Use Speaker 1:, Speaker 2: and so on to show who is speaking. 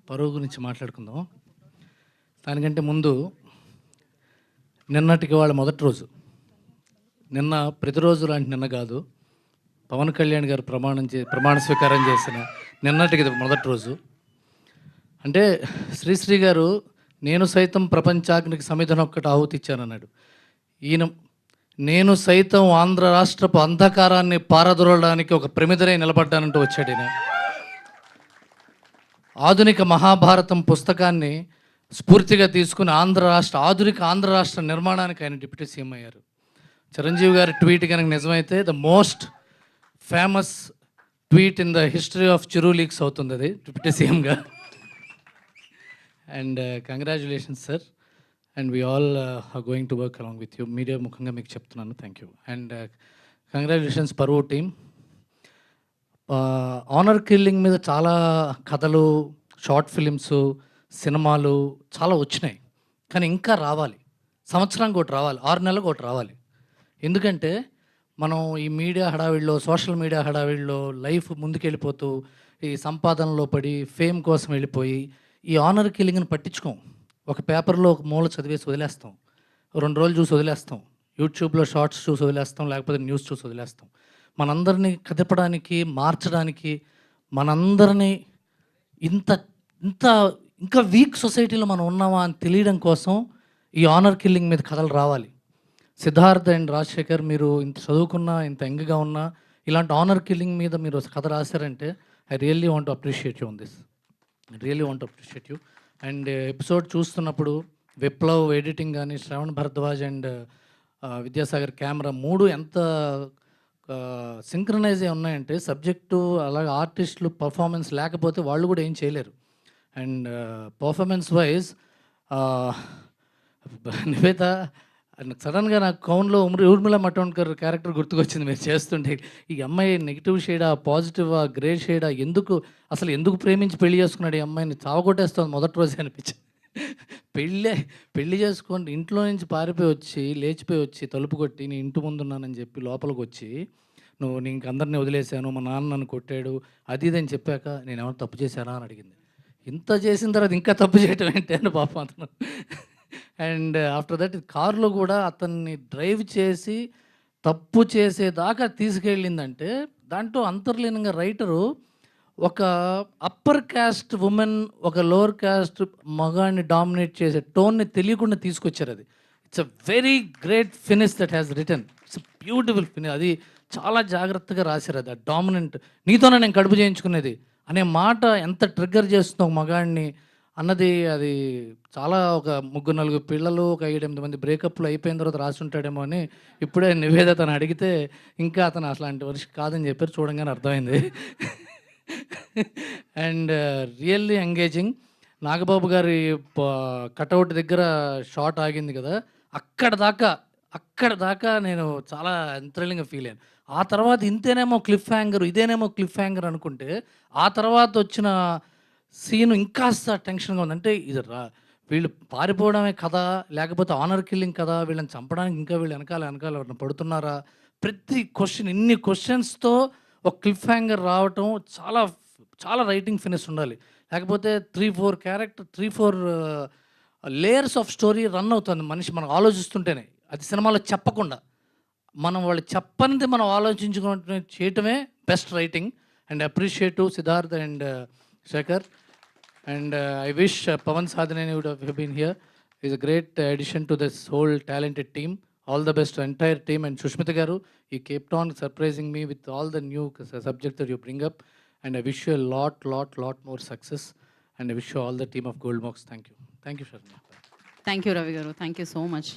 Speaker 1: పరువు గురించి మాట్లాడుకుందాం. దానికంటే ముందు నిన్నటికి వాళ్ళ మొదటి రోజు. నిన్న ప్రతిరోజు లాంటి నిన్న కాదు. పవన్ కళ్యాణ్ గారు ప్రమాణ స్వీకారం చేసిన నిన్నటికి ఇది మొదటి రోజు. అంటే శ్రీశ్రీ గారు నేను సైతం ప్రపంచాగ్నికి సమిధనొక్కటి ఆహుతి ఇచ్చానన్నాడు. ఈయన నేను సైతం ఆంధ్ర రాష్ట్రపు అంధకారాన్ని పారదోలడానికి ఒక ప్రమిదనై నిలబడ్డానంటూ వచ్చాడు ఈయన. ఆధునిక మహాభారతం పుస్తకాన్ని స్ఫూర్తిగా తీసుకుని ఆధునిక ఆంధ్ర రాష్ట్ర నిర్మాణానికి ఆయన డిప్యూటీ సీఎం అయ్యారు. చిరంజీవి గారి ట్వీట్ కనుక నిజమైతే the most famous tweet in the history of Chiru leaks అవుతుంది అది డిప్యూటీ సీఎంగా. And congratulations sir. And we all are going to work along with you. Media ముఖంగా మీకు చెప్తున్నాను thank you. And congratulations Paruvu team. Honour killing మీద చాలా కథలు, short films, సినిమాలు చాలా వచ్చినాయి. కానీ ఇంకా రావాలి. సంవత్సరానికి ఒకటి రావాలి, 6 నెలలకు ఒకటి రావాలి. ఎందుకంటే మనం ఈ మీడియా హడావిడిలో, సోషల్ మీడియా హడావిడిలో లైఫ్ ముందుకెళ్ళిపోతూ ఈ సంపాదనలో పడి ఫేమ్ కోసం వెళ్ళిపోయి ఈ ఆనర్ కిల్లింగ్ని పట్టించుకోం. ఒక పేపర్లో ఒక మూల చదివేసి వదిలేస్తాం, 2 రోజులు చూసి వదిలేస్తాం, యూట్యూబ్లో షార్ట్స్ చూసి వదిలేస్తాం, లేకపోతే న్యూస్ చూసి వదిలేస్తాం. మనందరినీ కదపడానికి, మార్చడానికి, మనందరినీ ఇంత ఇంత ఇంకా వీక్ సొసైటీలో మనం ఉన్నామా అని తెలియడం కోసం ఈ ఆనర్ కిల్లింగ్ మీద కథలు రావాలి. సిద్ధార్థ్ అండ్ రాజశేఖర్, మీరు ఇంత చదువుకున్నా, ఇంత యంగ్గా ఉన్నా ఇలాంటి ఆనర్ కిల్లింగ్ మీద మీరు కథ రాశారంటే I really want to appreciate you on this. I really want to appreciate you. And episode చూస్తున్నప్పుడు విప్లవ్ ఎడిటింగ్ కానీ, శ్రవణ్ భరద్వాజ్ అండ్ విద్యాసాగర్ కెమెరా 3 ఎంత సింక్రనైజ్ అయి ఉన్నాయంటే సబ్జెక్టు అలాగే ఆర్టిస్టులు పర్ఫార్మెన్స్ లేకపోతే వాళ్ళు కూడా ఏం చేయలేరు. అండ్ పర్ఫార్మెన్స్ వైజ్ నివేత సడన్గా నాకు కౌన్లో ఊర్మిళ మటోన్కర్ క్యారెక్టర్ గుర్తుకొచ్చింది మీరు చేస్తుంటే. ఈ అమ్మాయి నెగిటివ్ షేడా, పాజిటివా, గ్రే షేడా, ఎందుకు ప్రేమించి పెళ్లి చేసుకున్నాడు ఈ అమ్మాయిని, చావగొట్టేస్తుంది మొదటి రోజే అనిపించింది. పెళ్ళి చేసుకొని ఇంట్లో నుంచి లేచిపోయి వచ్చి తలుపు కొట్టి నేను ఇంటి ముందున్నానని చెప్పి లోపలికి వచ్చి నేను ఇంక అందరినీ వదిలేశాను, మా నాన్న నన్ను కొట్టాడు అది ఇదని చెప్పాక నేను ఏమైనా తప్పు చేశానా అని అడిగింది. ఇంత చేసిన తర్వాత ఇంకా తప్పు చేయటం ఏంటి అని పాపం అతను. అండ్ ఆఫ్టర్ దట్ కారులో కూడా అతన్ని డ్రైవ్ చేసి తప్పు చేసేదాకా తీసుకెళ్ళిందంటే దాంట్లో అంతర్లీనంగా రైటరు ఒక అప్పర్ క్యాస్ట్ ఉమెన్ ఒక లోవర్ క్యాస్ట్ మగాన్ని డామినేట్ చేసే టోన్ని తెలియకుండా తీసుకొచ్చారు. అది it's a very great finish that has return. It's beautiful finish. అది చాలా జాగ్రత్తగా రాశారు. అది డామినెంట్ నీతోనే నేను కడుపు చేయించుకునేది అనే మాట ఎంత ట్రిగ్గర్ చేస్తుందో ఒక మగాడిని అన్నది. అది చాలా ఒక 3-4 పిల్లలు, ఒక 7-8 మంది బ్రేకప్లు అయిపోయిన తర్వాత రాసి ఉంటాడేమో అని ఇప్పుడే నివేద తను అడిగితే ఇంకా అతను అట్లాంటి వర్షం కాదని చెప్పారు. చూడంగానే అర్థమైంది. And really engaging. నాగబాబు గారి కటౌట్ దగ్గర షాట్ ఆగింది కదా, అక్కడ దాకా నేను చాలా థ్రిల్లింగ్గా ఫీల్ అయ్యాను. ఆ తర్వాత ఇదేనేమో క్లిఫ్ హ్యాంగర్ అనుకుంటే ఆ తర్వాత వచ్చిన సీను ఇంకాస్త టెన్షన్గా ఉంది. అంటే వీళ్ళు పారిపోవడమే కదా, లేకపోతే ఆనర్ కిల్లింగ్ కదా, వీళ్ళని చంపడానికి ఇంకా వీళ్ళు వెనకాల ఎవరైనా పడుతున్నారా, ప్రతి క్వశ్చన్, ఇన్ని క్వశ్చన్స్తో ఒక క్లిఫ్ హ్యాంగర్ రావటం చాలా చాలా రైటింగ్ ఫినిష్ ఉండాలి. లేకపోతే 3-4 లేయర్స్ ఆఫ్ స్టోరీ రన్ అవుతుంది మనిషి మనం ఆలోచిస్తుంటేనే. అది సినిమాలో చెప్పకుండా వాళ్ళు చెప్పనిది మనం ఆలోచించుకుంటే చేయటమే best writing. And appreciate Siddharth and Shekhar. And I wish Pavan Sadhaneni would have been here. He's a great addition to this whole talented team. All the best to entire team. And Shushmita garu, you kept on surprising me with all the new subjects that you bring up. And I wish you a lot more success. And I wish you all the team of Goldmox. Thank you. Thank you, Sharma.
Speaker 2: Thank you, Ravi garu. Thank you so much.